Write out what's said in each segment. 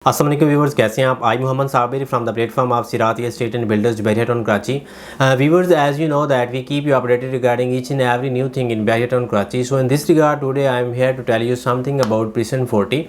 अस्सलाम वालेकुम व्यूवर्स, कैसे हैं आप? I Mohammad Sabir from the platform of Sirat estate and builders Bahria Town Karachi. Viewers, as you know that we keep you updated regarding each and every new thing in Bahria Town Karachi. So in this regard today I am here to tell you something about Prison 40.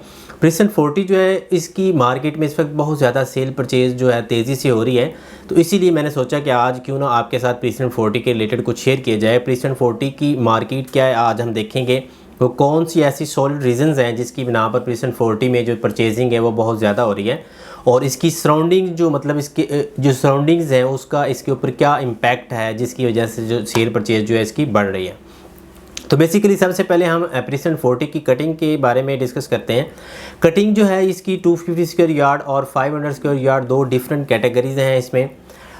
Prison 40 जो है इसकी market में इस वक्त बहुत ज़्यादा cell purchase जो है तेज़ी से हो रही है, तो इसीलिए मैंने सोचा कि आज क्यों ना आपके साथ Prison 40 के रिलेटेड कुछ शेयर किया जाए। Prison 40 की मार्केट क्या है आज हम देखेंगे, वो कौन सी ऐसी सॉलिड रीज़न्स हैं जिसकी बिना पर Prison 40 में जो परचेजिंग है वो बहुत ज़्यादा हो रही है, और इसकी सराउंडिंग जो मतलब इसके जो सराउंडिंग्स हैं उसका इसके ऊपर क्या इम्पैक्ट है जिसकी वजह से जो सेल परचेज जो है इसकी बढ़ रही है। तो बेसिकली सबसे पहले हम Prison 40 की कटिंग के बारे में डिस्कस करते हैं। कटिंग जो है इसकी 250 स्क्वायर यार्ड और 500 स्क्वायर यार्ड दो डिफरेंट कैटेगरीज हैं इसमें।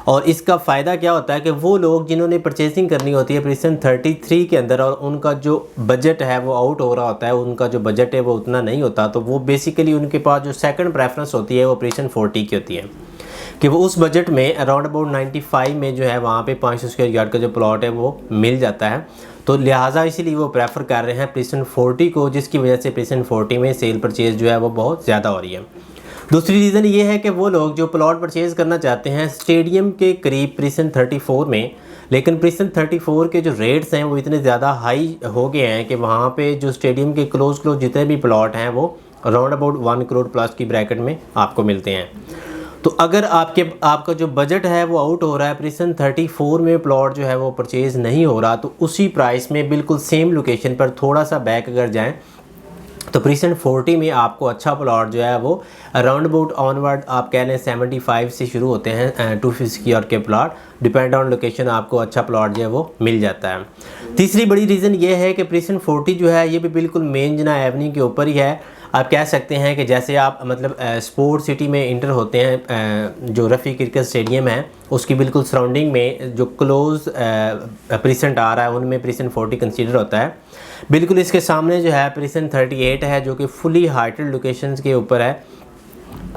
और इसका फ़ायदा क्या होता है कि वो लोग जिन्होंने परचेजिंग करनी होती है Prison 33 के अंदर और उनका जो बजट है वो आउट हो रहा होता है, उनका जो बजट है वो उतना नहीं होता, तो वो बेसिकली उनके पास जो सेकंड प्रेफरेंस होती है वो Prison 40 की होती है कि वो उस बजट में अराउंड अबाउट 95 में जो है वहाँ पे 500 स्क्वायर यार्ड का जो प्लॉट है वो मिल जाता है। तो लिहाजा इसीलिए वो प्रेफर कर रहे हैं Prison 40 को, जिसकी वजह से Prison 40 में सेल परचेज जो है वो बहुत ज़्यादा हो रही है। दूसरी रीज़न ये है कि वो लोग जो प्लॉट परचेज़ करना चाहते हैं स्टेडियम के करीब Prison 34 में, लेकिन Prison 34 के जो रेट्स हैं वो इतने ज़्यादा हाई हो गए हैं कि वहाँ पे जो स्टेडियम के क्लोज जितने भी प्लॉट हैं वो अराउंड अबाउट 1 करोड़ प्लस की ब्रैकेट में आपको मिलते हैं। तो अगर आपका जो बजट है वो आउट हो रहा है, Prison 34 में प्लॉट जो है वो परचेज़ नहीं हो रहा, तो उसी प्राइस में बिल्कुल सेम लोकेशन पर थोड़ा सा बैक अगर जाएँ तो Prison 40 में आपको अच्छा प्लॉट जो है वो अराउंड अबाउट ऑनवर्ड आप कह लें 75 से शुरू होते हैं 250 और के प्लॉट, डिपेंड ऑन लोकेशन आपको अच्छा प्लॉट जो है वो मिल जाता है। तीसरी बड़ी रीज़न ये है कि Prison 40 जो है ये भी बिल्कुल मेन जिना एवेन्यू के ऊपर ही है। आप कह सकते हैं कि जैसे आप मतलब स्पोर्ट सिटी में इंटर होते हैं, जो रफ़ी क्रिकेट स्टेडियम है उसकी बिल्कुल सराउंडिंग में जो क्लोज प्रीसेंट आ रहा है उनमें Prison 40 कंसीडर होता है। बिल्कुल इसके सामने जो है Prison 38 है जो कि फुली हाइटेड लोकेशंस के ऊपर है,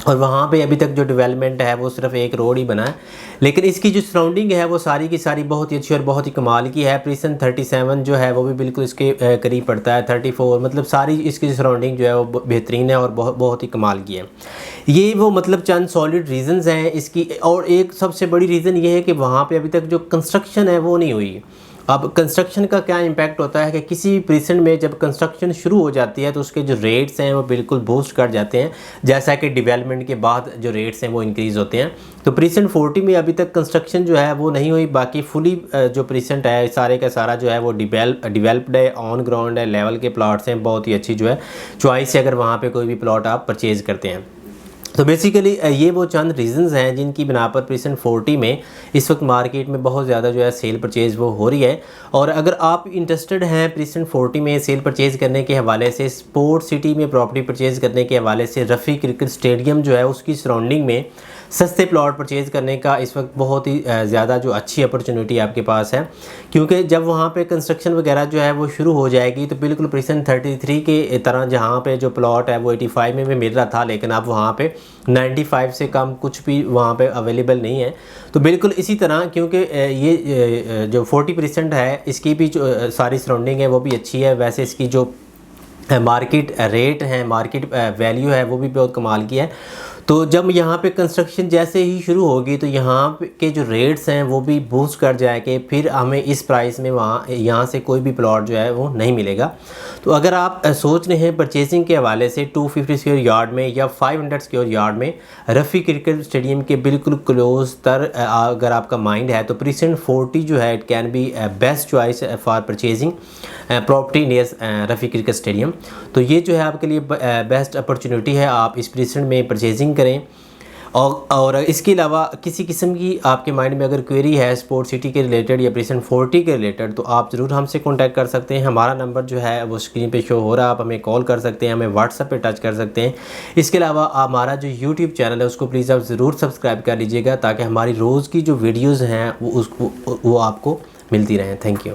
और वहाँ पे अभी तक जो डेवलपमेंट है वो सिर्फ एक रोड ही बना है, लेकिन इसकी जो सराउंडिंग है वो सारी की सारी बहुत ही अच्छी और बहुत ही कमाल की है। Prison 37 जो है वो भी बिल्कुल इसके करीब पड़ता है, 34 मतलब सारी इसकी जो सराउंडिंग जो है वो बेहतरीन है और बहुत ही कमाल की है। ये वो मतलब चंद सॉलिड रीज़न्स हैं इसकी, और एक सबसे बड़ी रीज़न ये है कि वहाँ पर अभी तक जो कंस्ट्रक्शन है वो नहीं हुई। अब कंस्ट्रक्शन का क्या इम्पैक्ट होता है कि किसी भी प्रीसेंट में जब कंस्ट्रक्शन शुरू हो जाती है तो उसके जो रेट्स हैं वो बिल्कुल बूस्ट कर जाते हैं, जैसा कि डेवलपमेंट के बाद जो रेट्स हैं वो इंक्रीज़ होते हैं। तो Prison 40 में अभी तक कंस्ट्रक्शन जो है वो नहीं हुई, बाकी फुली जो प्रीसेंट है सारे का सारा जो है वो डिवेल्प्ड है, ऑन ग्राउंड है, लेवल के प्लॉट्स हैं, बहुत ही अच्छी जो है चॉइस है अगर वहाँ पर कोई भी प्लॉट आप परचेज़ करते हैं। तो बेसिकली ये वो चंद रीज़न्स हैं जिनकी बिना पर Prison 40 में इस वक्त मार्केट में बहुत ज़्यादा जो है सेल परचेज़ वो हो रही है। और अगर आप इंटरेस्टेड हैं Prison 40 में सेल परचेज़ करने के हवाले से, स्पोर्ट सिटी में प्रॉपर्टी परचेज़ करने के हवाले से, रफ़ी क्रिकेट स्टेडियम जो है उसकी सराउंडिंग में सस्ते प्लॉट परचेज़ करने का इस वक्त बहुत ही ज़्यादा जो अच्छी अपॉर्चुनिटी आपके पास है, क्योंकि जब वहाँ पे कंस्ट्रक्शन वगैरह जो है वो शुरू हो जाएगी तो बिल्कुल Prison 33 के तरह जहाँ पे जो प्लॉट है वो 85 में भी मिल रहा था, लेकिन अब वहाँ पे 95 से कम कुछ भी वहाँ पे अवेलेबल नहीं है। तो बिल्कुल इसी तरह क्योंकि ये जो 40% है इसकी भी जो सारी सराउंडिंग है वो भी अच्छी है, वैसे इसकी जो मार्केट रेट है, मार्केट वैल्यू है वो भी बहुत कमाल की है। तो जब यहाँ पे कंस्ट्रक्शन जैसे ही शुरू होगी तो यहाँ के जो रेट्स हैं वो भी बूस्ट कर जाएंगे, फिर हमें इस प्राइस में यहाँ से कोई भी प्लॉट जो है वो नहीं मिलेगा। तो अगर आप सोच रहे हैं परचेजिंग के हवाले से 250 स्क्वायर यार्ड में या 500 स्क्वायर यार्ड में रफ़ी क्रिकेट स्टेडियम के बिल्कुल क्लोज तर अगर आपका माइंड है तो Prison 40 जो है it can be best choice for purchasing property near Rafi cricket stadium. तो ये जो है आपके लिए बेस्ट अपॉर्चुनिटी है, आप इस Prison में परचेजिंग करें। और इसके अलावा किसी किस्म की आपके माइंड में अगर क्वेरी है स्पोर्ट सिटी के रिलेटेड या Prison 40 के रिलेटेड तो आप ज़रूर हमसे कांटेक्ट कर सकते हैं। हमारा नंबर जो है वो स्क्रीन पे शो हो रहा है, आप हमें कॉल कर सकते हैं, हमें व्हाट्सएप पे टच कर सकते हैं। इसके अलावा हमारा जो यूट्यूब चैनल है उसको प्लीज़ आप ज़रूर सब्सक्राइब कर लीजिएगा ताकि हमारी रोज़ की जो वीडियोज़ हैं वो आपको मिलती रहें। Thank you.